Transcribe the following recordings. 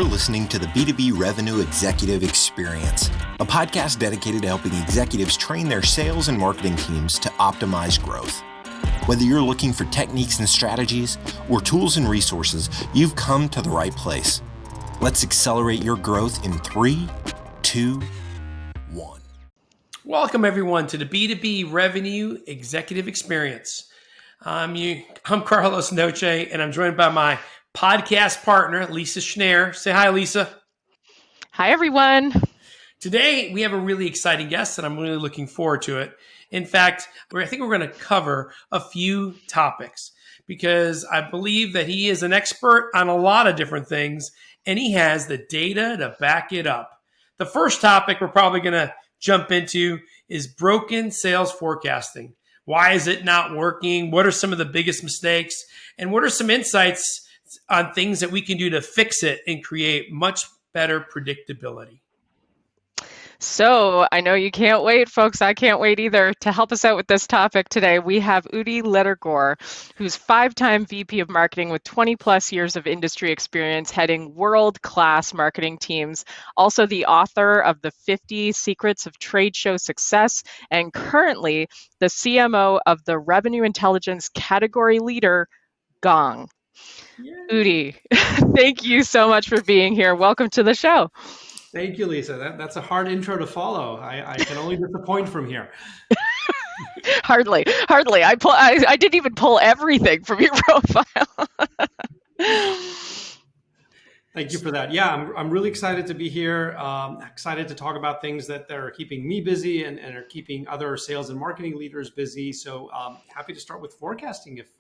You're listening to the B2B Revenue Executive Experience, a podcast dedicated to helping executives train their sales and marketing teams to optimize growth. Whether you're looking for techniques and strategies or tools and resources, you've come to the right place. Let's accelerate your growth in 3, 2, 1. Welcome, everyone, to the B2B Revenue Executive Experience. I'm Carlos Noche, and I'm joined by my podcast partner, Lisa Schneier. Say hi, Lisa. Hi, everyone. Today, we have a really exciting guest, and I'm really looking forward to it. In fact, I think we're going to cover a few topics because I believe that he is an expert on a lot of different things, and he has the data to back it up. The first topic we're probably going to jump into is broken sales forecasting. Why is it not working? What are some of the biggest mistakes? And what are some insights on things that we can do to fix it and create much better predictability? So I know you can't wait, folks. I can't wait either. To help us out with this topic today, we have Udi Ledergor, who's 5-time VP of Marketing with 20 plus years of industry experience heading world-class marketing teams, also the author of the 50 Secrets of Trade Show Success, and currently the CMO of the Revenue Intelligence category leader, Gong. Yay. Udi, thank you so much for being here. Welcome to the show. Thank you, Lisa. That's a hard intro to follow. I can only disappoint from here. Hardly. I didn't even pull everything from your profile. Thank you for that. Yeah, I'm really excited to be here. Excited to talk about things that are keeping me busy and are keeping other sales and marketing leaders busy. So happy to start with forecasting if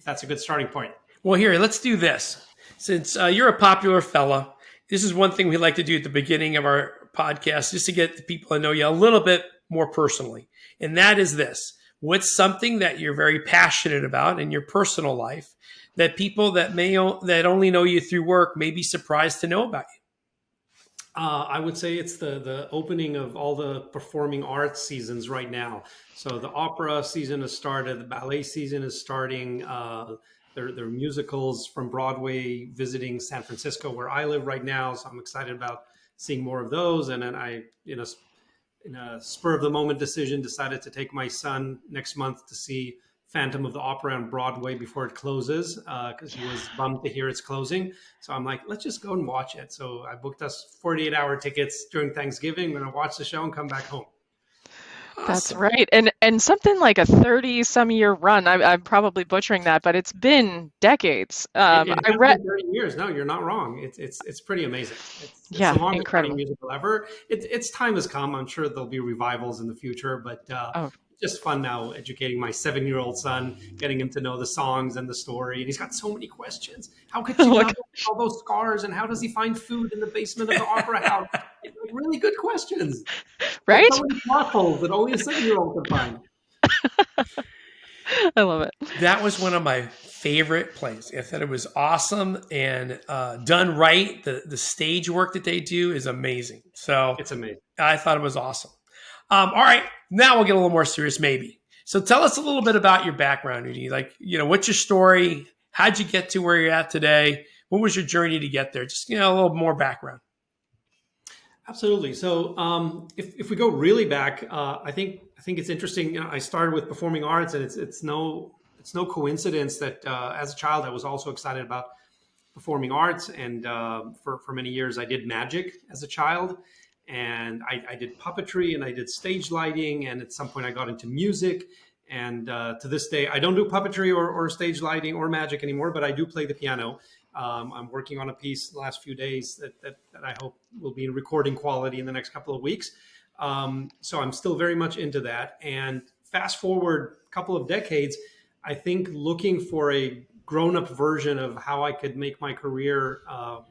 that's a good starting point. Well, here, let's do this. Since you're a popular fella, this is one thing we like to do at the beginning of our podcast, just to get the people to know you a little bit more personally. And that is this. What's something that you're very passionate about in your personal life that people that only know you through work may be surprised to know about you? I would say it's the opening of all the performing arts seasons right now. So the opera season has started, the ballet season is starting. There are musicals from Broadway visiting San Francisco, where I live right now. So I'm excited about seeing more of those. And then I, in a spur of the moment decision, decided to take my son next month to see Phantom of the Opera on Broadway before it closes, because he was bummed to hear it's closing. So I'm like, let's just go and watch it. So I booked us 48-hour tickets during Thanksgiving. I'm going to watch the show and come back home. That's right. And something like a 30-some-year run, I'm probably butchering that, but it's been decades. I read 30 years. No, you're not wrong. It's pretty amazing. It's the longest running musical ever. Its time has come. I'm sure there'll be revivals in the future, but just fun now educating my 7-year-old son, getting him to know the songs and the story. And he's got so many questions. How could you not all those scars? And how does he find food in the basement of the opera house? Really good questions. Right? So many plot holes that only a 7-year-old can find. I love it. That was one of my favorite plays. I thought it was awesome and done right. The stage work that they do is amazing. So it's amazing. I thought it was awesome. All right, now we'll get a little more serious, maybe. So tell us a little bit about your background, Udi. Like, what's your story? How'd you get to where you're at today? What was your journey to get there? Just, a little more background. Absolutely. So if we go really back, I think it's interesting. I started with performing arts, and it's no coincidence that as a child I was also excited about performing arts, and for many years I did magic as a child, and I did puppetry and I did stage lighting, and at some point I got into music. And to this day, I don't do puppetry or stage lighting or magic anymore, but I do play the piano. I'm working on a piece the last few days that I hope will be in recording quality in the next couple of weeks. So I'm still very much into that. And fast forward a couple of decades, I think looking for a grown-up version of how I could make my career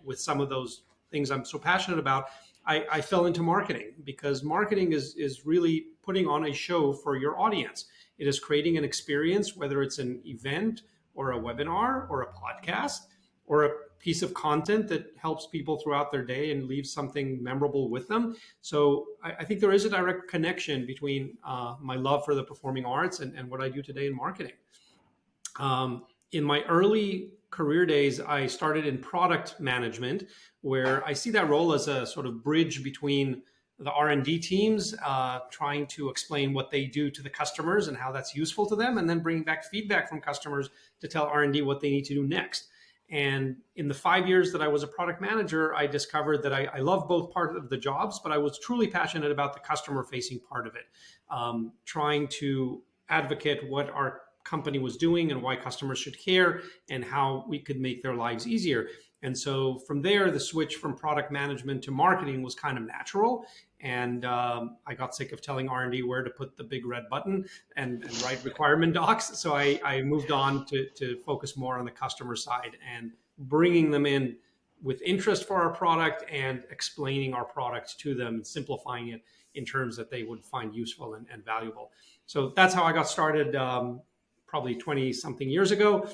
with some of those things I'm so passionate about, I fell into marketing, because marketing is really putting on a show for your audience. It is creating an experience, whether it's an event or a webinar or a podcast or a piece of content that helps people throughout their day and leaves something memorable with them. So I think there is a direct connection between my love for the performing arts and what I do today in marketing. In my early career days, I started in product management, where I see that role as a sort of bridge between the R&D teams, trying to explain what they do to the customers and how that's useful to them, and then bringing back feedback from customers to tell R&D what they need to do next. And in the 5 years that I was a product manager, I discovered that I love both parts of the jobs, but I was truly passionate about the customer-facing part of it, trying to advocate what our company was doing and why customers should care and how we could make their lives easier. And so from there, the switch from product management to marketing was kind of natural. And I got sick of telling R&D where to put the big red button and write requirement docs. So I moved on to focus more on the customer side and bringing them in with interest for our product and explaining our product to them, simplifying it in terms that they would find useful and valuable. So that's how I got started probably 20 something years ago.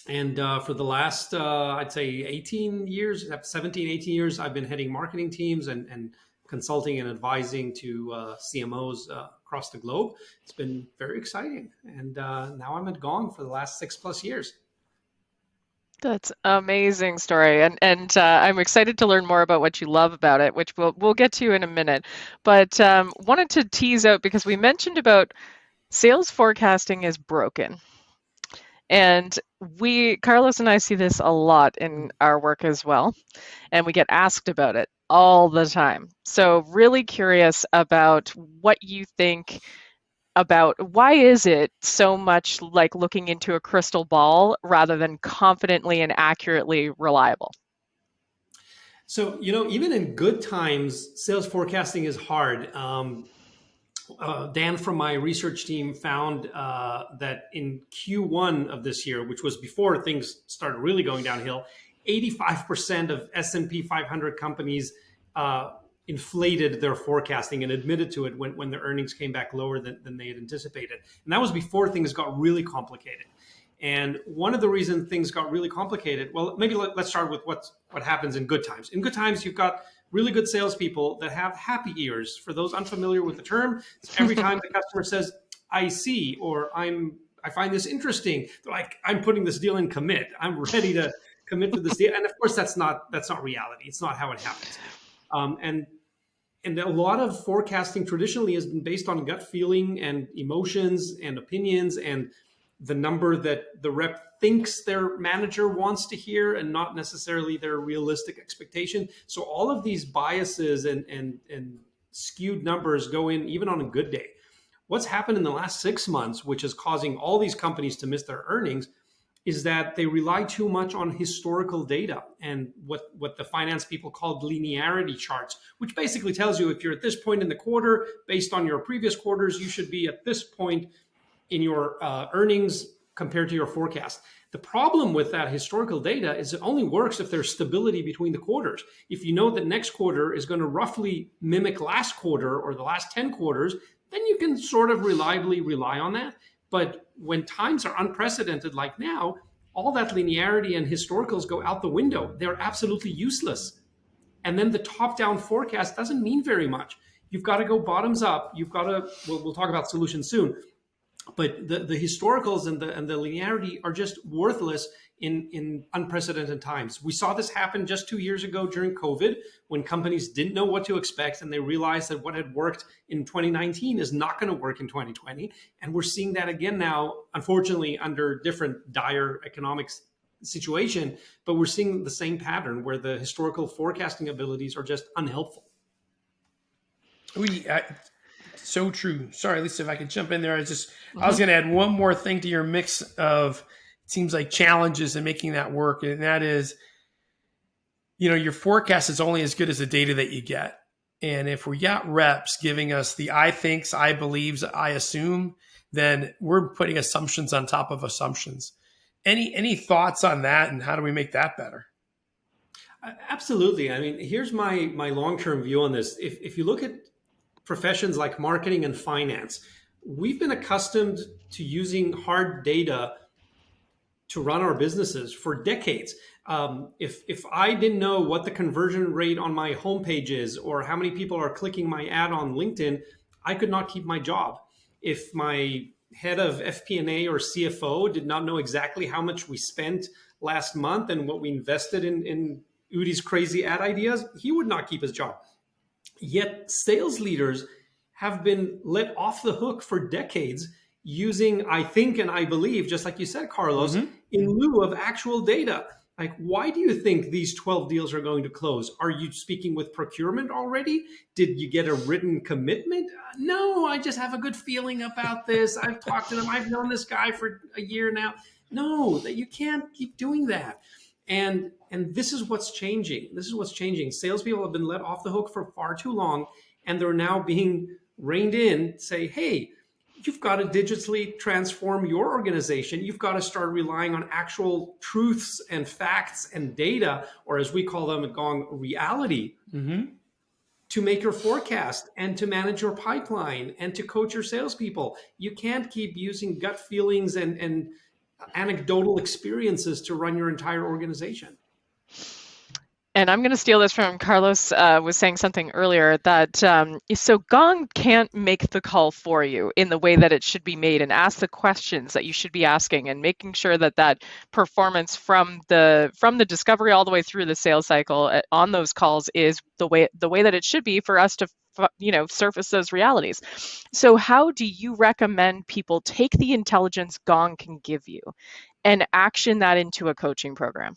And for the last, I'd say 18 years, 17, 18 years, I've been heading marketing teams and consulting and advising to CMOs across the globe. It's been very exciting. And now I'm at Gong for the last 6+ years. That's amazing story, and I'm excited to learn more about what you love about it, which we'll get to in a minute. But wanted to tease out because we mentioned about sales forecasting is broken. And Carlos and I see this a lot in our work as well, and we get asked about it all the time. So really curious about what you think about why is it so much like looking into a crystal ball rather than confidently and accurately reliable? So, even in good times, sales forecasting is hard. Dan from my research team found that in Q1 of this year, which was before things started really going downhill, 85% of S&P 500 companies inflated their forecasting and admitted to it when their earnings came back lower than they had anticipated. And that was before things got really complicated. And one of the reasons things got really complicated, well, maybe let's start with what happens in good times. In good times, you've got really good salespeople that have happy ears. For those unfamiliar with the term, every time the customer says, I see, or I find this interesting, they're like, I'm putting this deal in commit. I'm ready to commit to this deal. And of course, that's not reality. It's not how it happens. And a lot of forecasting traditionally has been based on gut feeling and emotions and opinions and the number that the rep thinks their manager wants to hear and not necessarily their realistic expectation. So all of these biases and skewed numbers go in even on a good day. What's happened in the last 6 months, which is causing all these companies to miss their earnings, is that they rely too much on historical data and what the finance people called linearity charts, which basically tells you if you're at this point in the quarter, based on your previous quarters, you should be at this point in your earnings compared to your forecast. The problem with that historical data is it only works if there's stability between the quarters. If you know that next quarter is going to roughly mimic last quarter or the last 10 quarters, then you can sort of reliably rely on that. But when times are unprecedented like now, all that linearity and historicals go out the window. They're absolutely useless. And then the top-down forecast doesn't mean very much. You've got to go bottoms up. You've got to, we'll talk about solutions soon. But the historicals and the linearity are just worthless in unprecedented times. We saw this happen just 2 years ago during COVID when companies didn't know what to expect and they realized that what had worked in 2019 is not going to work in 2020. And we're seeing that again now, unfortunately, under different dire economics situation, but we're seeing the same pattern where the historical forecasting abilities are just unhelpful. So true. Sorry, Lisa, if I could jump in there. I was going to add one more thing to your mix of, it seems like, challenges in making that work. And that is, your forecast is only as good as the data that you get. And if we got reps giving us the I thinks, I believes, I assume, then we're putting assumptions on top of assumptions. Any thoughts on that and how do we make that better? Absolutely. I mean, here's my long-term view on this. If you look at professions like marketing and finance, we've been accustomed to using hard data to run our businesses for decades. If I didn't know what the conversion rate on my homepage is or how many people are clicking my ad on LinkedIn, I could not keep my job. If my head of FP&A or CFO did not know exactly how much we spent last month and what we invested in Udi's crazy ad ideas, he would not keep his job. Yet sales leaders have been let off the hook for decades using, I think and I believe, just like you said, Carlos, in lieu of actual data. Like, why do you think these 12 deals are going to close? Are you speaking with procurement already? Did you get a written commitment? No, I just have a good feeling about this. I've talked to them. I've known this guy for a year now. No, that you can't keep doing that. And this is what's changing. This is what's changing. Salespeople have been let off the hook for far too long, and they're now being reined in, say, hey, you've got to digitally transform your organization. You've got to start relying on actual truths and facts and data, or as we call them at Gong, reality, to make your forecast and to manage your pipeline and to coach your salespeople. You can't keep using gut feelings and anecdotal experiences to run your entire organization. And I'm going to steal this from Carlos was saying something earlier that so Gong can't make the call for you in the way that it should be made and ask the questions that you should be asking and making sure that that performance from the discovery all the way through the sales cycle on those calls is the way that it should be for us to surface those realities. So how do you recommend people take the intelligence Gong can give you and action that into a coaching program?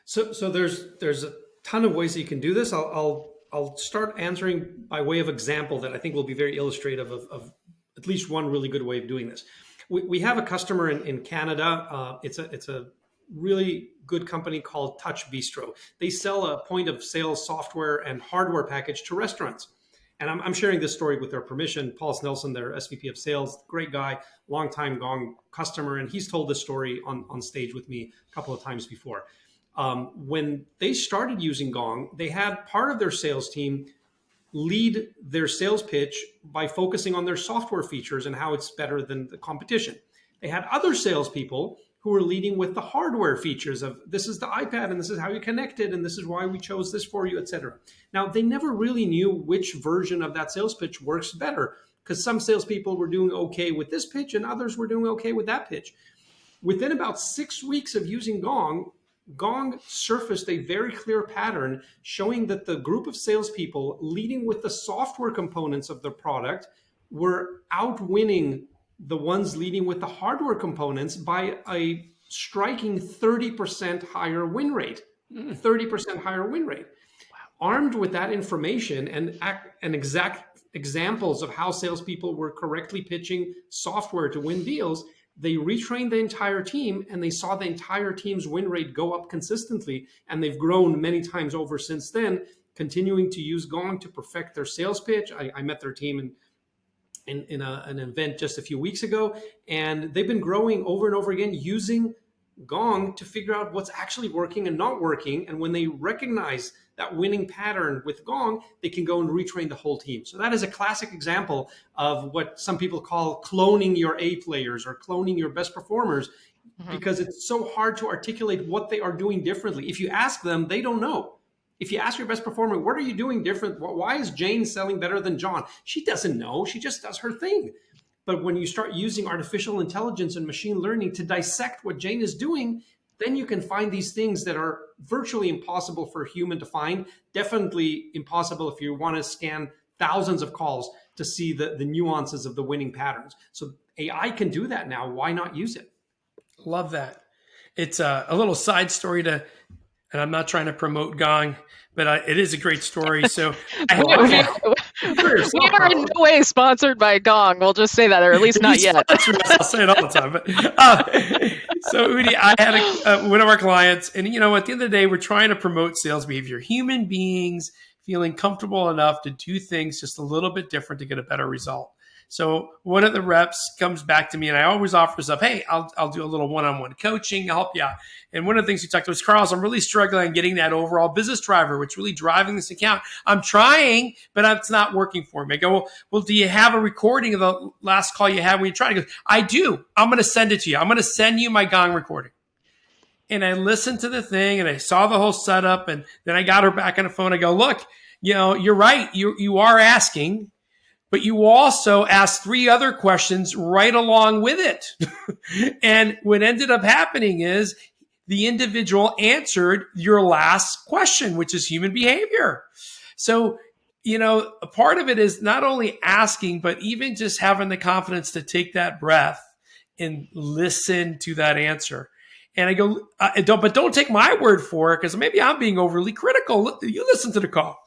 So there's a ton of ways that you can do this. I'll start answering by way of example that I think will be very illustrative of at least one really good way of doing this. We have a customer in Canada. It's a really good company called Touch Bistro. They sell a point of sale software and hardware package to restaurants. And I'm sharing this story with their permission. Paul Snelson, their SVP of sales, great guy, longtime Gong customer. And he's told this story on stage with me a couple of times before. When they started using Gong, they had part of their sales team lead their sales pitch by focusing on their software features and how it's better than the competition. They had other salespeople who were leading with the hardware features of this is the iPad and this is how you connect it and this is why we chose this for you, etc. Now, they never really knew which version of that sales pitch works better because some salespeople were doing okay with this pitch and others were doing okay with that pitch. Within about 6 weeks of using Gong surfaced a very clear pattern showing that the group of salespeople leading with the software components of the product were outwinning the ones leading with the hardware components by a striking 30% higher win rate. 30% higher win rate. Wow. Armed with that information and exact examples of how salespeople were correctly pitching software to win deals, they retrained the entire team and they saw the entire team's win rate go up consistently. And they've grown many times over since then, continuing to use Gong to perfect their sales pitch. I met their team in an event just a few weeks ago, and they've been growing over and over again using Gong to figure out what's actually working and not working. And when they recognize that winning pattern with Gong, they can go and retrain the whole team. So that is a classic example of what some people call cloning your A players or cloning your best performers, because it's so hard to articulate what they are doing differently. If you ask them, they don't know. If you ask your best performer, what are you doing different? Why is Jane selling better than John? She doesn't know. She just does her thing. But when you start using artificial intelligence and machine learning to dissect what Jane is doing, then you can find these things that are virtually impossible for a human to find. Definitely impossible if you want to scan thousands of calls to see the nuances of the winning patterns. So AI can do that now. Why not use it? Love that. It's a little side story and I'm not trying to promote Gong, but it is a great story. So we are in no way sponsored by Gong. We'll just say that, or at least not yet. I'll say it all the time. But, so Udi, I had one of our clients, and at the end of the day, we're trying to promote sales behavior. Human beings feeling comfortable enough to do things just a little bit different to get a better result. So one of the reps comes back to me, and I always offer up, hey, I'll do a little one-on-one coaching, I'll help you out. And one of the things we talked about was, Carlos, I'm really struggling on getting that overall business driver, which really driving this account. I'm trying, but it's not working for me. I go, well, do you have a recording of the last call you had when you tried? He goes, I do. I'm going to send it to you. I'm going to send you my Gong recording. And I listened to the thing, and I saw the whole setup, and then I got her back on the phone. I go, look, you're right. You are asking. but you also ask 3 other questions right along with it. And what ended up happening is the individual answered your last question, which is human behavior. So, a part of it is not only asking, but even just having the confidence to take that breath and listen to that answer. And I go, don't take my word for it, because maybe I'm being overly critical. You listen to the call.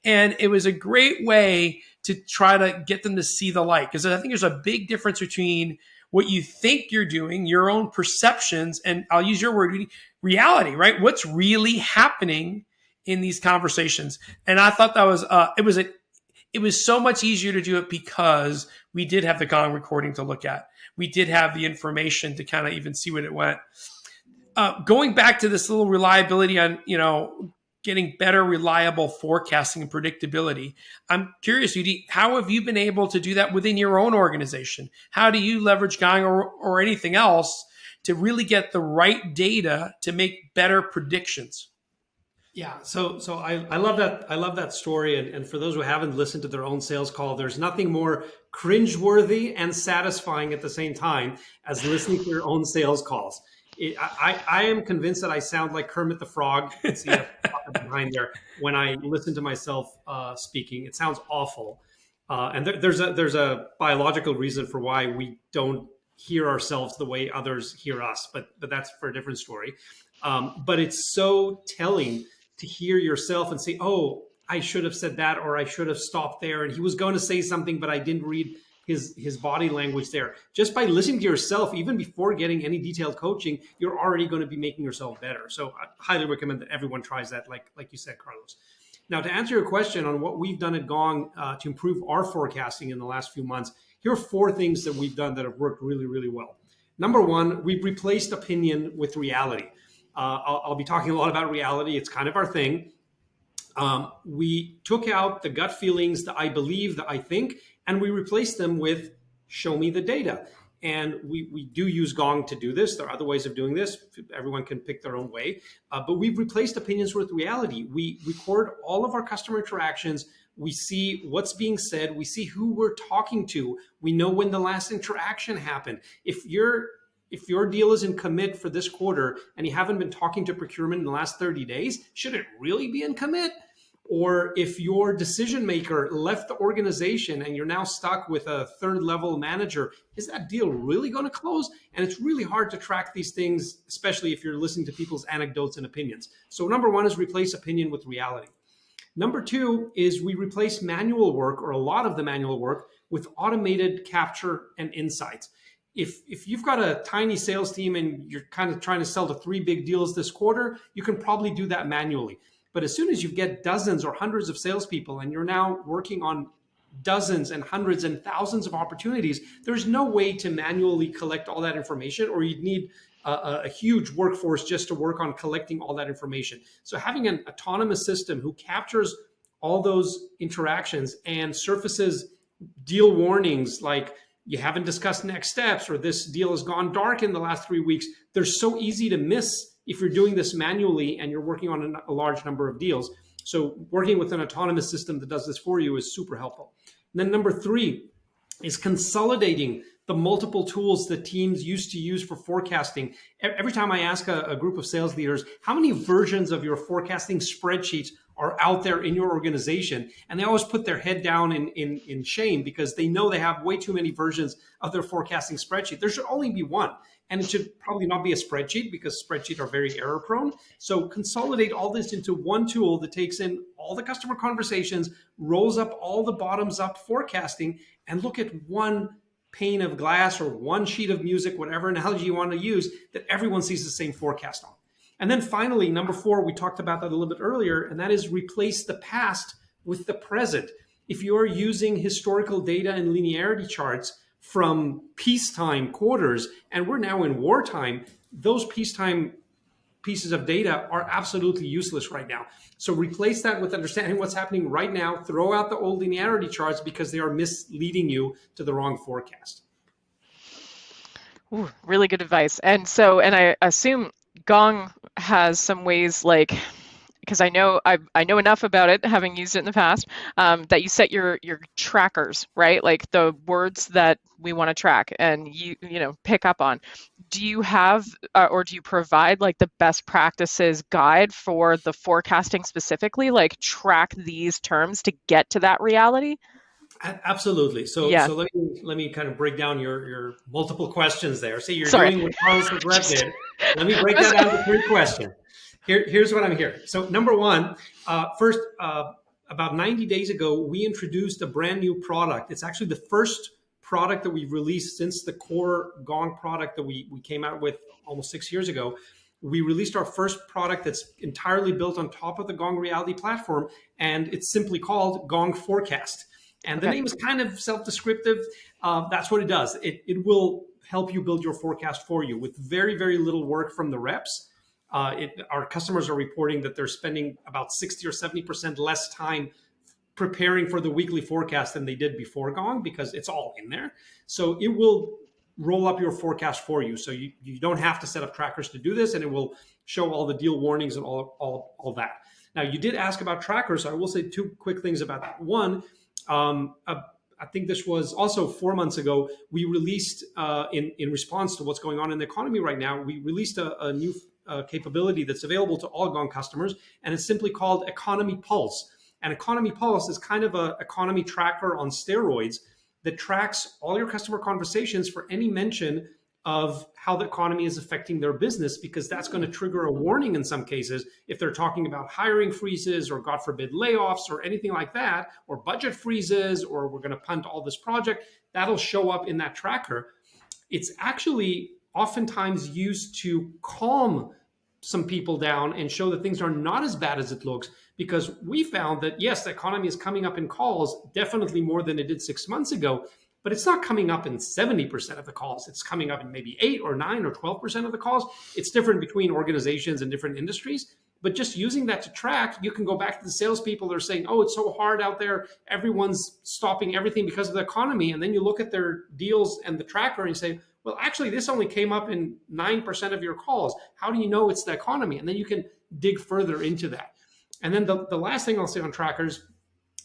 And it was a great way to try to get them to see the light. Because I think there's a big difference between what you think you're doing, your own perceptions, and I'll use your word, reality, right? What's really happening in these conversations. And I thought that was, it was so much easier to do it because we did have the Gong recording to look at. We did have the information to kind of even see what it went. Going back to this little reliability on, getting better, reliable forecasting and predictability. I'm curious, Udi, how have you been able to do that within your own organization? How do you leverage Gong or anything else to really get the right data to make better predictions? Yeah, so I love that. I love that story. And for those who haven't listened to their own sales call, there's nothing more cringeworthy and satisfying at the same time as listening to your own sales calls. I am convinced that I sound like Kermit the Frog. You can see a behind there when I listen to myself speaking. It sounds awful, and there's a biological reason for why we don't hear ourselves the way others hear us. But that's for a different story. But it's so telling to hear yourself and say, "Oh, I should have said that, or I should have stopped there." And he was going to say something, but I didn't read his body language there. Just by listening to yourself, even before getting any detailed coaching, you're already going to be making yourself better. So I highly recommend that everyone tries that, like you said, Carlos. Now, to answer your question on what we've done at Gong to improve our forecasting in the last few months, here are 4 things that we've done that have worked really, really well. Number 1, we've replaced opinion with reality. I'll be talking a lot about reality. It's kind of our thing. We took out the gut feelings, the I believe, the I think, and we replaced them with show me the data. And we do use Gong to do this. There are other ways of doing this. Everyone can pick their own way. But we've replaced opinions with reality. We record all of our customer interactions. We see what's being said. We see who we're talking to. We know when the last interaction happened. If your deal is in commit for this quarter and you haven't been talking to procurement in the last 30 days, should it really be in commit? Or if your decision maker left the organization and you're now stuck with a 3rd level manager, is that deal really going to close? And it's really hard to track these things, especially if you're listening to people's anecdotes and opinions. So number 1 is replace opinion with reality. Number 2 is we replace manual work, or a lot of the manual work, with automated capture and insights. If you've got a tiny sales team and you're kind of trying to sell to 3 big deals this quarter, you can probably do that manually. But as soon as you get dozens or hundreds of salespeople and you're now working on dozens and hundreds and thousands of opportunities, there's no way to manually collect all that information, or you'd need a huge workforce just to work on collecting all that information. So having an autonomous system who captures all those interactions and surfaces deal warnings like you haven't discussed next steps, or this deal has gone dark in the last 3 weeks, they're so easy to miss if you're doing this manually and you're working on a large number of deals. So working with an autonomous system that does this for you is super helpful. And then number 3 is consolidating the multiple tools that teams used to use for forecasting. Every time I ask a group of sales leaders, how many versions of your forecasting spreadsheets are out there in your organization? And they always put their head down in shame, because they know they have way too many versions of their forecasting spreadsheet. There should only be one. And it should probably not be a spreadsheet, because spreadsheets are very error prone. So consolidate all this into one tool that takes in all the customer conversations, rolls up all the bottoms up forecasting, and look at one pane of glass or one sheet of music, whatever analogy you want to use, that everyone sees the same forecast on. And then finally, number 4, we talked about that a little bit earlier, and that is replace the past with the present. If you're using historical data and linearity charts from peacetime quarters, and we're now in wartime, those peacetime pieces of data are absolutely useless right now. So replace that with understanding what's happening right now. Throw out the old linearity charts, because they are misleading you to the wrong forecast. Ooh, really good advice. And I assume Gong has some ways, like because I know enough about it, having used it in the past, that you set your trackers, right? Like the words that we want to track and you know pick up on. Do you have or do you provide like the best practices guide for the forecasting specifically? Like track these terms to get to that reality? Absolutely. So Yeah. so let me kind of break down your multiple questions there. Say you're Sorry. doing what Carlos the rep did. Let me break that down to three questions. Here's what I'm hearing. So number one, first, about 90 days ago, we introduced a brand new product. It's actually the first product that we've released since the core Gong product that we came out with almost 6 years ago. We released our first product that's entirely built on top of the Gong Reality platform, and it's simply called Gong Forecast. And the Okay. name is kind of self-descriptive. That's what it does. It will help you build your forecast for you with very, very little work from the reps. Our customers are reporting that they're spending about 60 or 70% less time preparing for the weekly forecast than they did before Gong because it's all in there. So it will roll up your forecast for you. So you don't have to set up trackers to do this, and it will show all the deal warnings and all that. Now, you did ask about trackers. So I will say two quick things about that. One, I think this was also 4 months ago, we released, in response to what's going on in the economy right now, we released a new capability that's available to all Gong customers, and it's simply called Economy Pulse. And Economy Pulse is kind of an economy tracker on steroids that tracks all your customer conversations for any mention of how the economy is affecting their business, because that's going to trigger a warning in some cases if they're talking about hiring freezes or, God forbid, layoffs or anything like that, or budget freezes, or we're going to punt all this project. That'll show up in that tracker. It's actually oftentimes used to calm some people down and show that things are not as bad as it looks, because we found that, yes, the economy is coming up in calls, definitely more than it did 6 months ago, but it's not coming up in 70% of the calls. It's coming up in maybe 8 or 9 or 12% of the calls. It's different between organizations and different industries. But just using that to track, you can go back to the salespeople that are saying, oh, it's so hard out there. Everyone's stopping everything because of the economy. And then you look at their deals and the tracker and you say, well, actually, this only came up in 9% of your calls. How do you know it's the economy? And then you can dig further into that. And then the last thing I'll say on trackers,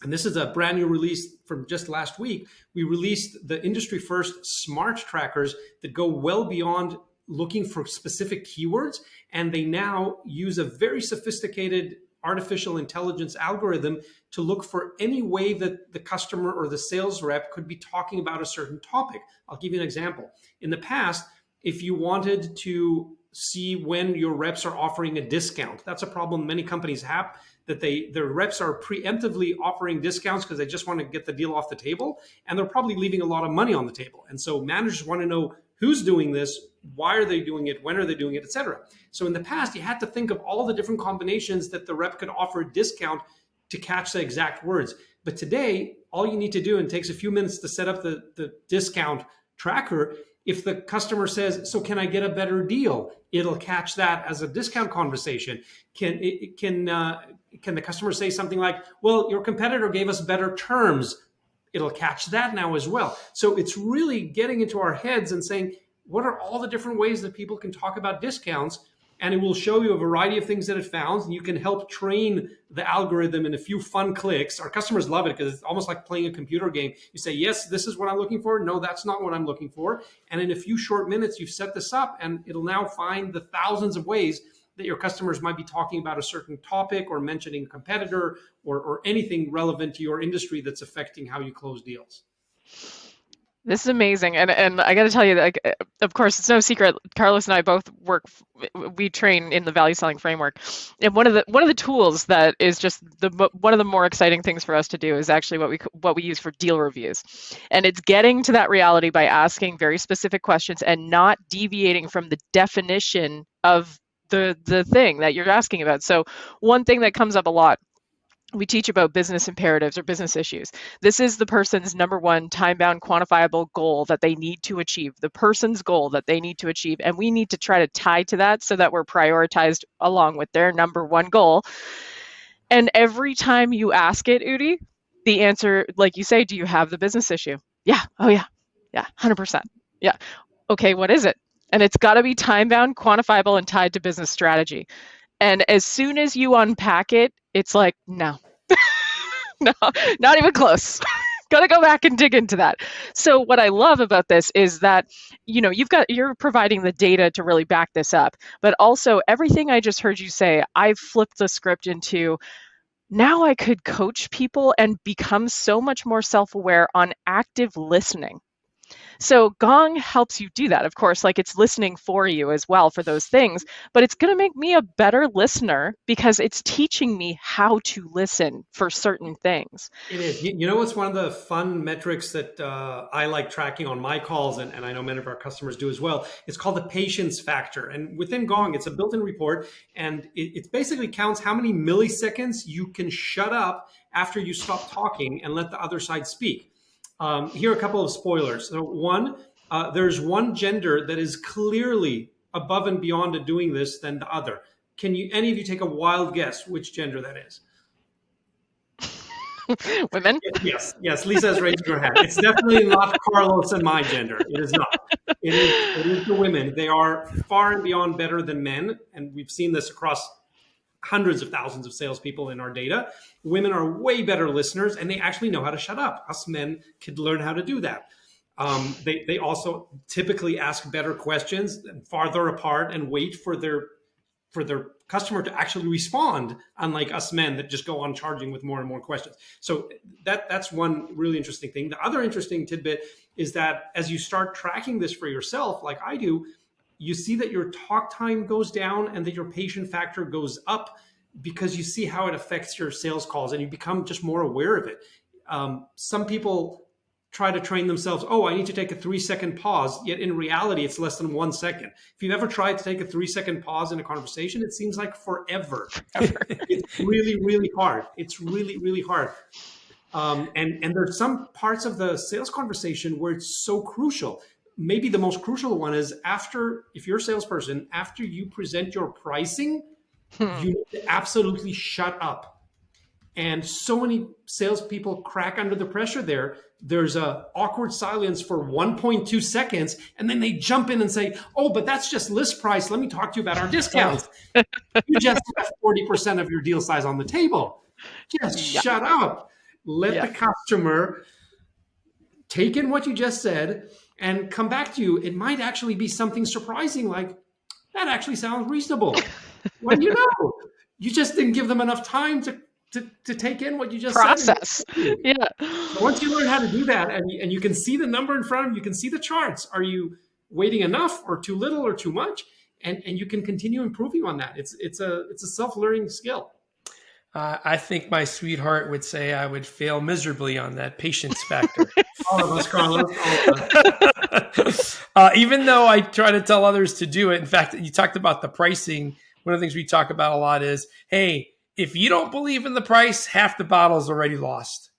and this is a brand new release from just last week, we released the industry first smart trackers that go well beyond looking for specific keywords. And they now use a very sophisticated artificial intelligence algorithm to look for any way that the customer or the sales rep could be talking about a certain topic. I'll give you an example. In the past, if you wanted to see when your reps are offering a discount, that's a problem many companies have, that their reps are preemptively offering discounts because they just want to get the deal off the table, and they're probably leaving a lot of money on the table. And so managers want to know who's doing this, why are they doing it, when are they doing it, etc. So in the past, you had to think of all the different combinations that the rep could offer a discount to catch the exact words. But today, all you need to do, and it takes a few minutes to set up the discount tracker, if the customer says, so can I get a better deal? It'll catch that as a discount conversation. Can the customer say something like, well, your competitor gave us better terms? It'll catch that now as well. So it's really getting into our heads and saying, what are all the different ways that people can talk about discounts? And it will show you a variety of things that it found. And you can help train the algorithm in a few fun clicks. Our customers love it because it's almost like playing a computer game. You say, yes, this is what I'm looking for. No, that's not what I'm looking for. And in a few short minutes, you've set this up, and it'll now find the thousands of ways that your customers might be talking about a certain topic or mentioning a competitor or anything relevant to your industry that's affecting how you close deals. This is amazing, and I got to tell you, like, of course, it's no secret. Carlos and I both we train in the value selling framework, and one of the tools that is just one of the more exciting things for us to do is actually what we use for deal reviews, and it's getting to that reality by asking very specific questions and not deviating from the definition of the thing that you're asking about. So one thing that comes up a lot, we teach about business imperatives or business issues. This is the person's number one time-bound quantifiable goal that they need to achieve, the person's goal that they need to achieve. And we need to try to tie to that so that we're prioritized along with their number one goal. And every time you ask it, Udi, the answer, like you say, do you have the business issue? Yeah. Oh, yeah. Yeah. 100%. Yeah. Okay. What is it? And it's got to be time-bound, quantifiable, and tied to business strategy. And as soon as you unpack it, it's like, no, no, not even close. Got to go back and dig into that. So what I love about this is that, you're providing the data to really back this up, but also everything I just heard you say, I've flipped the script into, now I could coach people and become so much more self-aware on active listening. So Gong helps you do that. Of course, like it's listening for you as well for those things, but it's going to make me a better listener because it's teaching me how to listen for certain things. It is. You know, what's one of the fun metrics that I like tracking on my calls, and I know many of our customers do as well. It's called the patience factor. And within Gong, it's a built-in report, and it basically counts how many milliseconds you can shut up after you stop talking and let the other side speak. Here are a couple of spoilers. So one, there's one gender that is clearly above and beyond at doing this than the other. Can any of you take a wild guess which gender that is? Women? Yes. Lisa has raised her hand. It's definitely not Carlos and my gender. It is not. It is the women. They are far and beyond better than men. And we've seen this across hundreds of thousands of salespeople in our data. Women are way better listeners, and they actually know how to shut up. Us men could learn how to do that. They also typically ask better questions and farther apart and wait for their customer to actually respond, unlike us men that just go on charging with more and more questions. So that's one really interesting thing. The other interesting tidbit is that as you start tracking this for yourself, like I do, you see that your talk time goes down and that your patient factor goes up because you see how it affects your sales calls and you become just more aware of it. Some people try to train themselves, I need to take a 3-second pause, yet in reality, it's less than 1 second. If you've ever tried to take a 3-second pause in a conversation, it seems like forever. It's really, really hard. It's really, really hard. And there's some parts of the sales conversation where it's so crucial. Maybe the most crucial one is if you're a salesperson, after you present your pricing, you need to absolutely shut up. And so many salespeople crack under the pressure there. There's a awkward silence for 1.2 seconds, and then they jump in and say, but that's just list price. Let me talk to you about our discounts. You just have 40% of your deal size on the table. Just shut up. Let the customer take in what you just said and come back to you. It might actually be something surprising, like, that actually sounds reasonable. Well, you just didn't give them enough time to take in what you just process. Said. Yeah. So once you learn how to do that, and you can see the number in front of you, you can see the charts. Are you waiting enough or too little or too much? And you can continue improving on that. It's a self-learning skill. I think my sweetheart would say I would fail miserably on that patience factor. All of us, Carlos. Even though I try to tell others to do it. In fact, you talked about the pricing. One of the things we talk about a lot is, hey, if you don't believe in the price, half the bottle is already lost.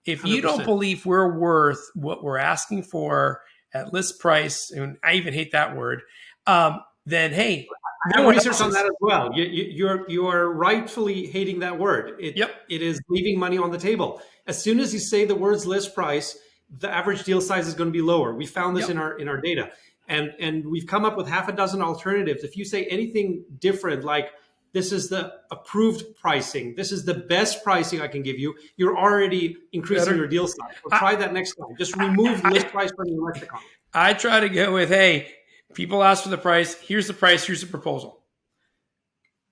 If you 100%. Don't believe we're worth what we're asking for at list price, and I even hate that word, then hey, I have research on that as well. You are rightfully hating that word. It is leaving money on the table. As soon as you say the words list price, the average deal size is going to be lower. We found this in our data, and we've come up with half a dozen alternatives. If you say anything different, like this is the approved pricing, this is the best pricing I can give you, you're already increasing your deal size. So try that next time. Just remove list price from your lexicon. I try to go with, hey, people ask for the price. Here's the price. Here's the proposal.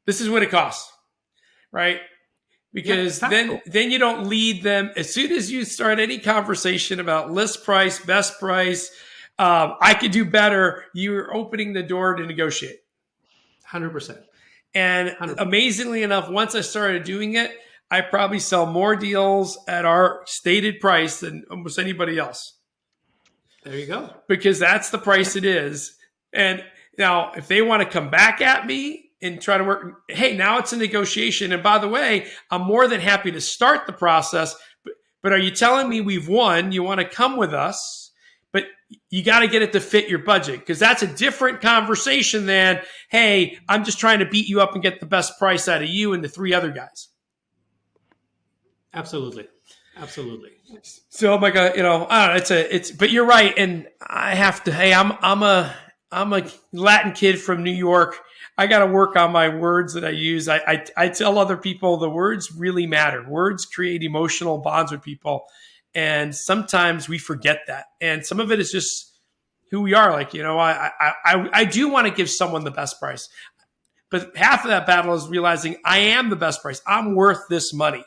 This is what it costs, right? Because then you don't lead them. As soon as you start any conversation about list price, best price, I could do better, you're opening the door to negotiate. 100%. And 100%. Amazingly enough, once I started doing it, I probably sell more deals at our stated price than almost anybody else. There you go. Because that's the price it is. And now if they want to come back at me and try to work, hey, now it's a negotiation. And by the way, I'm more than happy to start the process. But are you telling me we've won? You want to come with us? But you got to get it to fit your budget, because that's a different conversation than, hey, I'm just trying to beat you up and get the best price out of you and the 3 other guys. Absolutely. So, like, I don't know, but you're right. And I have to, hey, I'm a I'm a Latin kid from New York. I got to work on my words that I use. I tell other people the words really matter. Words create emotional bonds with people. And sometimes we forget that. And some of it is just who we are. Like, I do want to give someone the best price. But half of that battle is realizing I am the best price. I'm worth this money.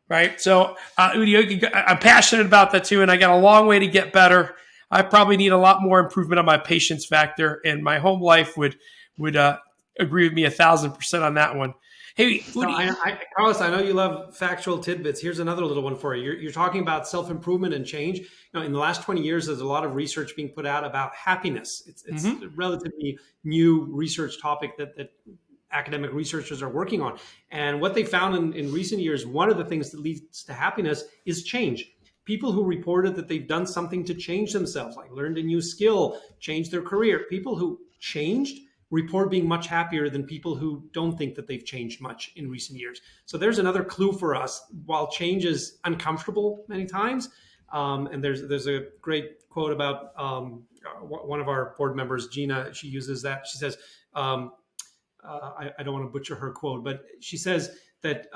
Right? So, Udi, I'm passionate about that too. And I got a long way to get better. I probably need a lot more improvement on my patience factor. And my home life would agree with me 1,000% on that one. Hey, Udi. Carlos, I know you love factual tidbits. Here's another little one for you. You're talking about self-improvement and change. In the last 20 years, there's a lot of research being put out about happiness. It's a relatively new research topic that academic researchers are working on. And what they found in recent years, one of the things that leads to happiness is change. People who reported that they've done something to change themselves, like learned a new skill, changed their career. People who changed report being much happier than people who don't think that they've changed much in recent years. So there's another clue for us. While change is uncomfortable many times, and there's a great quote about one of our board members, Gina. She uses that. She says, I don't want to butcher her quote, but she says that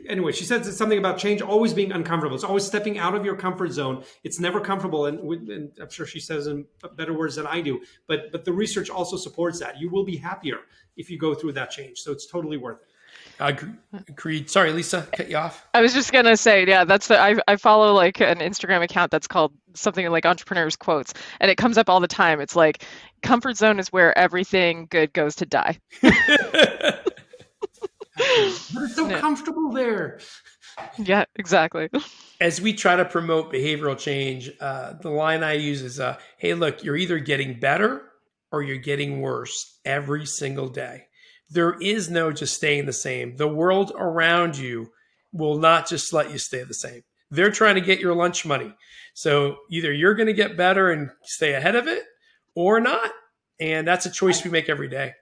anyway, she says it's something about change always being uncomfortable. It's always stepping out of your comfort zone. It's never comfortable. And I'm sure she says in better words than I do, but the research also supports that. You will be happier if you go through that change. So it's totally worth it. Agreed. Sorry, Lisa, cut you off. I was just going to say, yeah, I follow like an Instagram account that's called something like Entrepreneurs Quotes, and it comes up all the time. It's like, comfort zone is where everything good goes to die. But it's so comfortable there. Yeah, exactly. As we try to promote behavioral change, the line I use is, hey, look, you're either getting better or you're getting worse every single day. There is no just staying the same. The world around you will not just let you stay the same. They're trying to get your lunch money. So either you're going to get better and stay ahead of it or not. And that's a choice we make every day.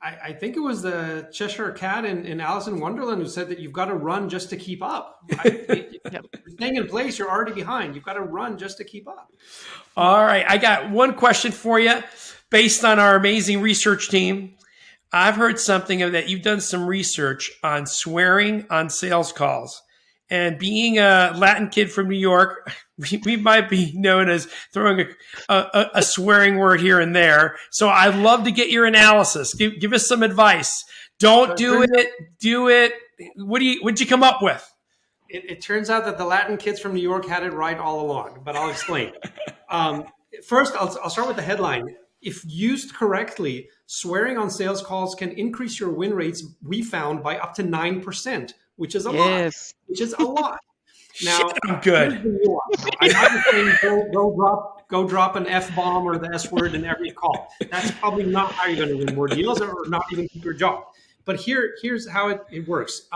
I think it was the Cheshire Cat in Alice in Wonderland who said that you've got to run just to keep up. Staying in place, you're already behind. You've got to run just to keep up. All right. I got one question for you based on our amazing research team. I've heard something of that you've done some research on swearing on sales calls. And being a Latin kid from New York, we might be known as throwing a swearing word here and there. So I'd love to get your analysis. Give us some advice. Don't do it. Do it. What'd you come up with? It turns out that the Latin kids from New York had it right all along, but I'll explain. First, I'll start with the headline. If used correctly, swearing on sales calls can increase your win rates, we found, by up to 9%. Which is a lot. Which is a lot. Now, I'm good. I'm not saying go drop an F-bomb or the S word in every call. That's probably not how you're going to win more deals or not even keep your job. But here's how it works.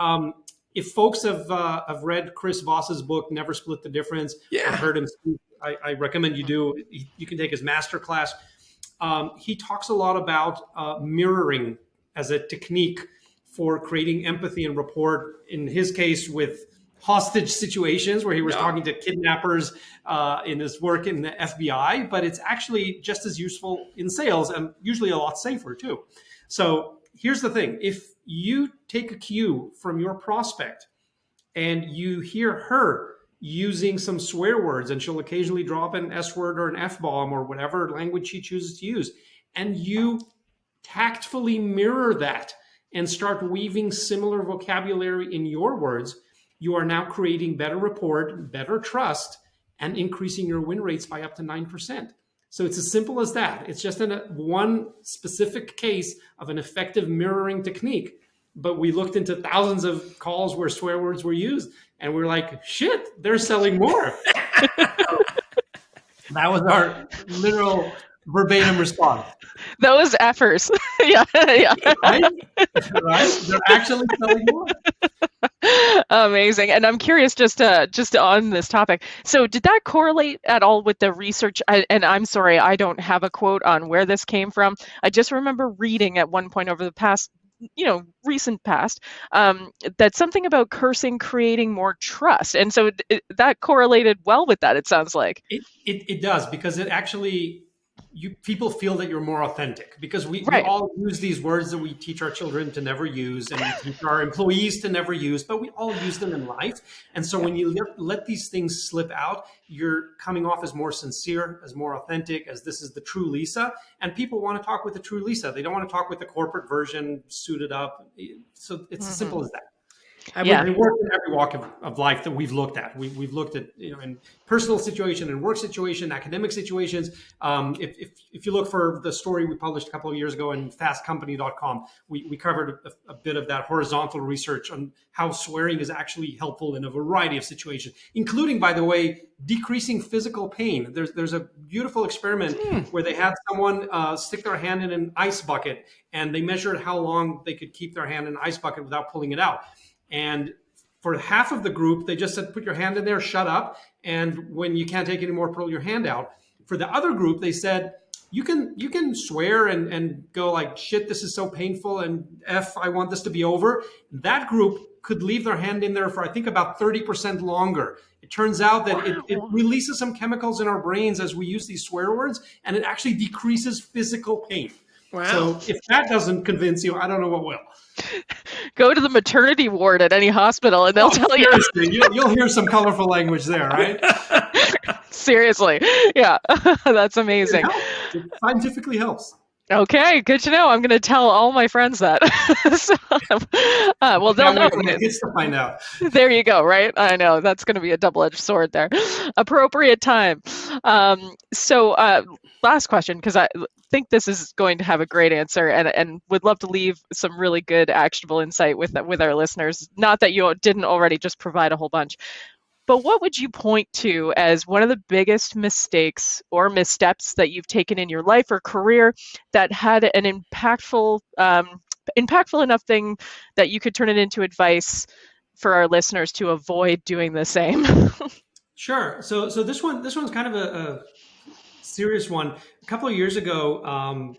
If folks have read Chris Voss's book, Never Split the Difference, or heard him speak, I recommend you do. You can take his masterclass. He talks a lot about mirroring as a technique for creating empathy and rapport, in his case with hostage situations where he was talking to kidnappers in his work in the FBI, but it's actually just as useful in sales and usually a lot safer too. So here's the thing. If you take a cue from your prospect and you hear her using some swear words, and she'll occasionally drop an S word or an F-bomb or whatever language she chooses to use, and you tactfully mirror that and start weaving similar vocabulary in your words, you are now creating better rapport, better trust, and increasing your win rates by up to 9%. So it's as simple as that. It's just one specific case of an effective mirroring technique. But we looked into thousands of calls where swear words were used, and we're like, shit, they're selling more. So that was our literal verbatim response. Those effers. yeah. Right? They're actually selling more. Amazing. And I'm curious just on this topic. So did that correlate at all with the research? And I'm sorry, I don't have a quote on where this came from. I just remember reading at one point over the past recent past, that something about cursing creating more trust. And so that correlated well with that, it sounds like. It does, because it actually, people feel that you're more authentic, because we Right. all use these words that we teach our children to never use, and we teach our employees to never use, but we all use them in life. And so when you let these things slip out, you're coming off as more sincere, as more authentic, as this is the true Lisa. And people want to talk with the true Lisa. They don't want to talk with the corporate version suited up. So it's as simple as that. And we work in every walk of life that we've looked at. We've looked at, in personal situation and work situation, academic situations. If you look for the story we published a couple of years ago in fastcompany.com, we covered a bit of that horizontal research on how swearing is actually helpful in a variety of situations, including, by the way, decreasing physical pain. There's a beautiful experiment where they had someone stick their hand in an ice bucket, and they measured how long they could keep their hand in an ice bucket without pulling it out. And for half of the group, they just said, put your hand in there, shut up. And when you can't take any more, pull your hand out. For the other group, they said, you can swear and go like, shit, this is so painful, and F, I want this to be over. That group could leave their hand in there for, I think, about 30% longer. It turns out that it releases some chemicals in our brains as we use these swear words, and it actually decreases physical pain. Wow. So if that doesn't convince you, I don't know what will. Go to the maternity ward at any hospital and they'll tell you. You'll hear some colorful language there, right? Seriously. Yeah. That's amazing. It scientifically helps. Okay, good to know. I'm going to tell all my friends that. Well, they'll know. It's to find out. There you go, right? I know. That's going to be a double-edged sword there. Appropriate time. So last question, because I think this is going to have a great answer, and would love to leave some really good actionable insight with our listeners. Not that you didn't already just provide a whole bunch. But what would you point to as one of the biggest mistakes or missteps that you've taken in your life or career that had an impactful enough thing that you could turn it into advice for our listeners to avoid doing the same? Sure. So this one's kind of a serious one. A couple of years ago,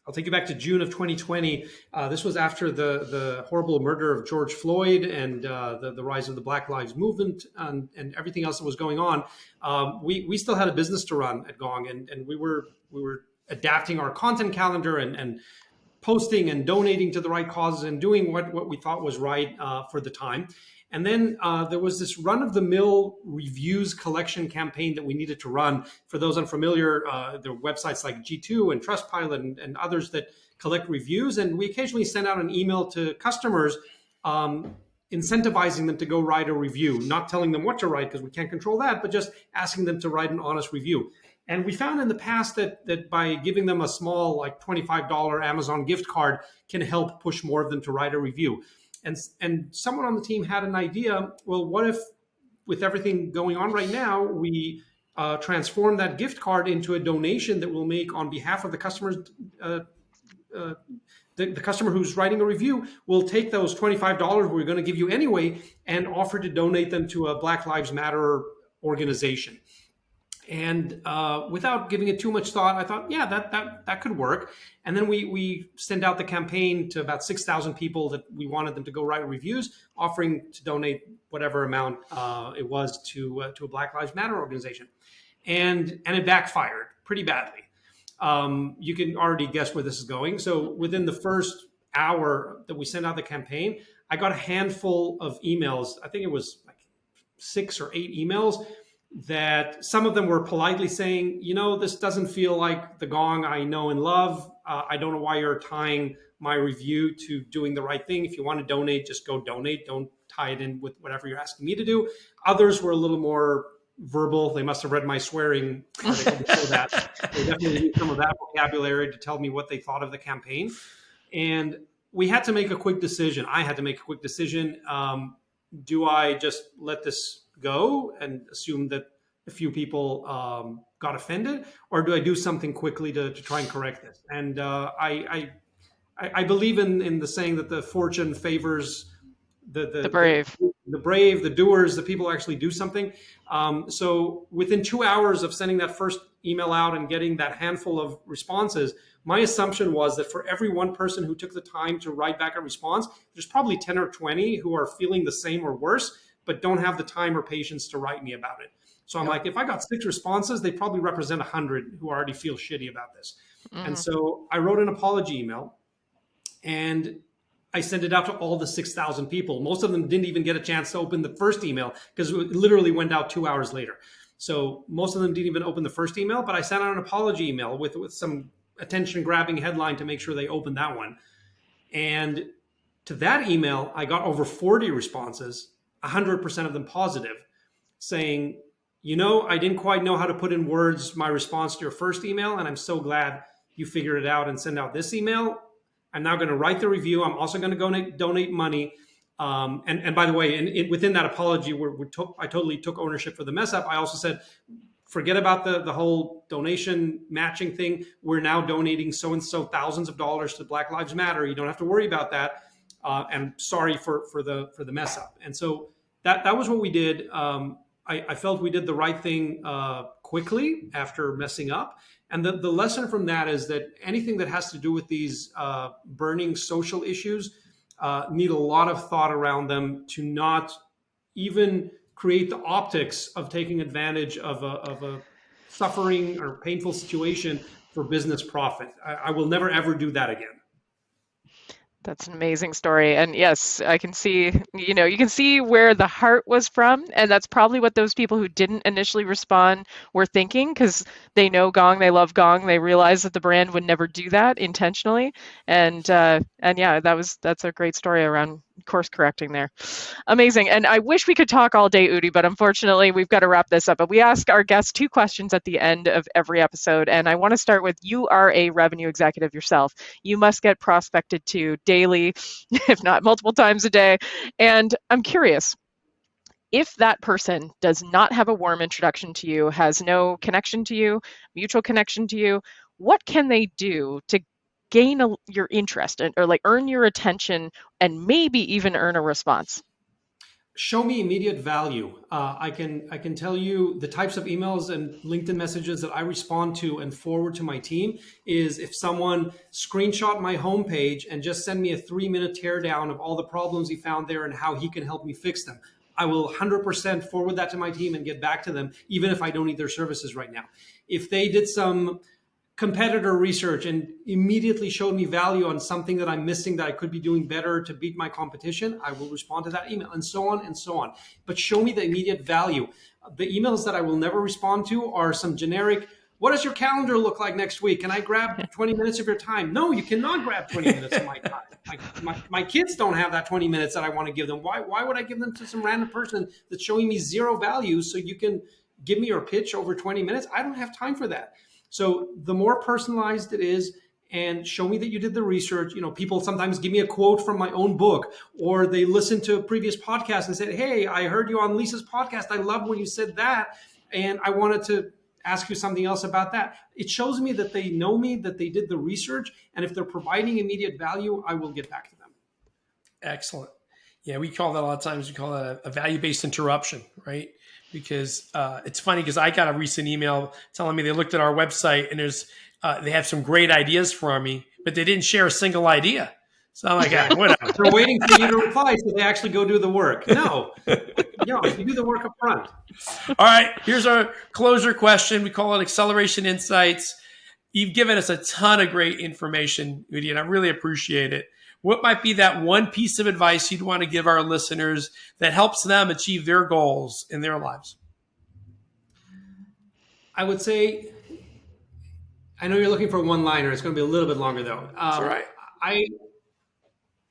I'll take you back to June of 2020. This was after the horrible murder of George Floyd and the rise of the Black Lives Movement and everything else that was going on. We still had a business to run at Gong, and we were adapting our content calendar and posting and donating to the right causes and doing what we thought was right for the time. And then there was this run-of-the-mill reviews collection campaign that we needed to run. For those unfamiliar, there are websites like G2 and Trustpilot and others that collect reviews. And we occasionally send out an email to customers incentivizing them to go write a review, not telling them what to write because we can't control that, but just asking them to write an honest review. And we found in the past that by giving them a small, like $25 Amazon gift card can help push more of them to write a review. And someone on the team had an idea. Well, what if, with everything going on right now, we transform that gift card into a donation that we'll make on behalf of the customers? The customer who's writing a review will take those $25 we're going to give you anyway and offer to donate them to a Black Lives Matter organization. And without giving it too much thought, I thought, yeah, that could work. And then we sent out the campaign to about 6,000 people that we wanted them to go write reviews, offering to donate whatever amount it was to a Black Lives Matter organization. And it backfired pretty badly. You can already guess where this is going. So within the first hour that we sent out the campaign, I got a handful of emails. I think it was like 6 or 8 emails that some of them were politely saying, this doesn't feel like the Gong I know and love. I don't know why you're tying my review to doing the right thing. If you want to donate, just go donate. Don't tie it in with whatever you're asking me to do. Others were a little more verbal. They must have read my swearing article before that. They definitely used some of that vocabulary to tell me what they thought of the campaign. And we had to make a quick decision. I had to make a quick decision. Do I just let this go and assume that a few people got offended, or do I do something quickly to try and correct this? And I believe in the saying that the fortune favors the brave. the brave, the doers, the people who actually do something. So within 2 hours of sending that first email out and getting that handful of responses, my assumption was that for every one person who took the time to write back a response, there's probably 10 or 20 who are feeling the same or worse, but don't have the time or patience to write me about it. So I'm like, if I got 6 responses, they probably represent 100 who already feel shitty about this. And so I wrote an apology email and I sent it out to all the 6,000 people. Most of them didn't even get a chance to open the first email because it literally went out 2 hours later. So most of them didn't even open the first email, but I sent out an apology email with some attention-grabbing headline to make sure they opened that one. And to that email, I got over 40 responses, 100% of them positive, saying, I didn't quite know how to put in words my response to your first email, and I'm so glad you figured it out and send out this email. I'm now going to write the review. I'm also going to donate money. And by the way, within that apology, I totally took ownership for the mess up. I also said, forget about the whole donation matching thing. We're now donating so-and-so thousands of dollars to Black Lives Matter. You don't have to worry about that. And sorry for the mess up. And so that was what we did. I felt we did the right thing quickly after messing up. And the lesson from that is that anything that has to do with these burning social issues need a lot of thought around them to not even create the optics of taking advantage of a suffering or painful situation for business profit. I will never, ever do that again. That's an amazing story. And yes, I can see, you can see where the heart was from. And that's probably what those people who didn't initially respond were thinking, because they know Gong, they love Gong. They realize that the brand would never do that intentionally. And yeah, that's a great story around course correcting there. Amazing. And I wish we could talk all day, Udi, but unfortunately we've got to wrap this up. But we ask our guests 2 questions at the end of every episode. And I want to start with, you are a revenue executive yourself. You must get prospected to daily, if not multiple times a day. And I'm curious, if that person does not have a warm introduction to you, has no connection to you, mutual connection to you, what can they do to gain your interest or like earn your attention and maybe even earn a response? Show me immediate value. I can tell you the types of emails and LinkedIn messages that I respond to and forward to my team is if someone screenshot my homepage and just send me a 3-minute teardown of all the problems he found there and how he can help me fix them. I will 100% forward that to my team and get back to them, even if I don't need their services right now. If they did some competitor research and immediately showed me value on something that I'm missing that I could be doing better to beat my competition, I will respond to that email, and so on and so on. But show me the immediate value. The emails that I will never respond to are some generic, what does your calendar look like next week? Can I grab 20 minutes of your time? No, you cannot grab 20 minutes of my time. My kids don't have that 20 minutes that I want to give them. Why would I give them to some random person that's showing me zero value so you can give me your pitch over 20 minutes? I don't have time for that. So the more personalized it is, and show me that you did the research. People sometimes give me a quote from my own book, or they listen to a previous podcast and said, hey, I heard you on Lisa's podcast. I love when you said that. And I wanted to ask you something else about that. It shows me that they know me, that they did the research. And if they're providing immediate value, I will get back to them. Excellent. Yeah, we call that a lot of times, we call that a value-based interruption, right? Because it's funny because I got a recent email telling me they looked at our website and they have some great ideas for me, but they didn't share a single idea. So I'm like, whatever. They're waiting for you to reply so they actually go do the work. No, you do the work up front. All right, here's our closure question. We call it Acceleration Insights. You've given us a ton of great information, Udi, and I really appreciate it. What might be that one piece of advice you'd want to give our listeners that helps them achieve their goals in their lives? I would say, I know you're looking for a one-liner. It's going to be a little bit longer, though. That's all right.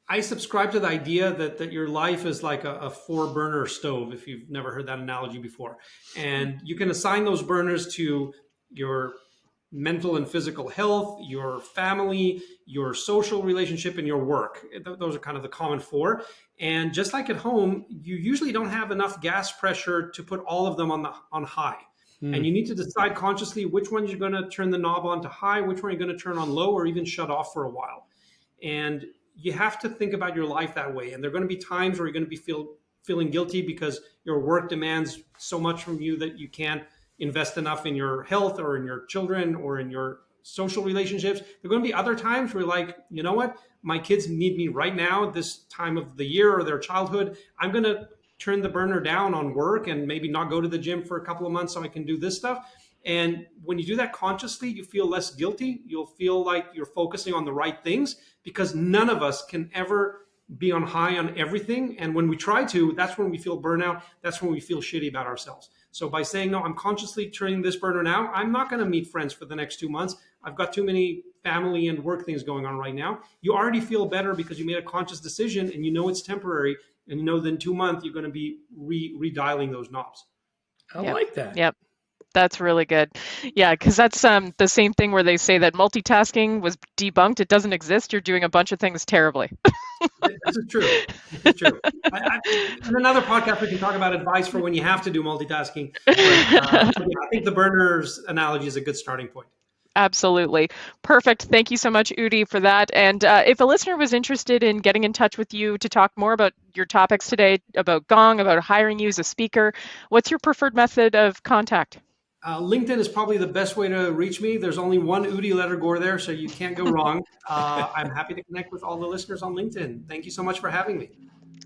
I subscribe to the idea that your life is like a 4-burner stove, if you've never heard that analogy before. And you can assign those burners to your mental and physical health, your family, your social relationship, and your work. Those are kind of the common 4. And just like at home, you usually don't have enough gas pressure to put all of them on high. And you need to decide consciously which ones you're going to turn the knob on to high, which one you're going to turn on low, or even shut off for a while. And you have to think about your life that way. And there are going to be times where you're going to be feeling guilty because your work demands so much from you that you can't invest enough in your health or in your children or in your social relationships. There are going to be other times where you're like, you know what? My kids need me right now at this time of the year or their childhood. I'm going to turn the burner down on work and maybe not go to the gym for a couple of months so I can do this stuff. And when you do that consciously, you feel less guilty. You'll feel like you're focusing on the right things, because none of us can ever be on high on everything. And when we try to, that's when we feel burnout. That's when we feel shitty about ourselves. So by saying, no, I'm consciously turning this burner now. I'm not going to meet friends for the next 2 months. I've got too many family and work things going on right now. You already feel better because you made a conscious decision and you know it's temporary. And you know that in 2 months, you're going to be redialing those knobs. I like that. Yep. That's really good. Yeah, because that's the same thing where they say that multitasking was debunked. It doesn't exist. You're doing a bunch of things terribly. This is true. In another podcast, we can talk about advice for when you have to do multitasking. But, I think the burners analogy is a good starting point. Absolutely. Perfect. Thank you so much, Udi, for that. And if a listener was interested in getting in touch with you to talk more about your topics today, about Gong, about hiring you as a speaker, what's your preferred method of contact? LinkedIn is probably the best way to reach me. There's only one Udi Ledergor there, so you can't go wrong. I'm happy to connect with all the listeners on LinkedIn. Thank you so much for having me.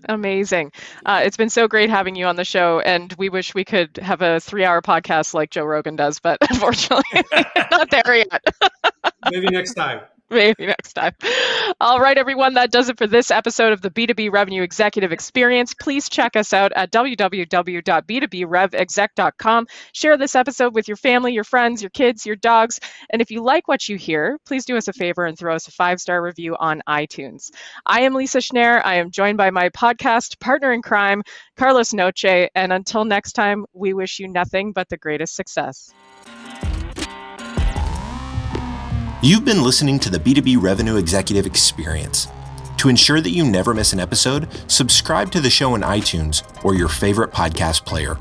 Amazing. It's been so great having you on the show, and we wish we could have a 3-hour podcast like Joe Rogan does, but unfortunately, not there yet. Maybe next time. Maybe next time. All right, everyone, that does it for this episode of the B2B Revenue Executive Experience. Please check us out at www.b2brevexec.com. Share this episode with your family, your friends, your kids, your dogs. And if you like what you hear, please do us a favor and throw us a 5-star review on iTunes. I am Lisa Schnarr. I am joined by my podcast partner in crime, Carlos Noche. And until next time, we wish you nothing but the greatest success. You've been listening to the B2B Revenue Executive Experience. To ensure that you never miss an episode, subscribe to the show in iTunes or your favorite podcast player.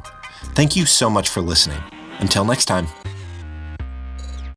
Thank you so much for listening. Until next time.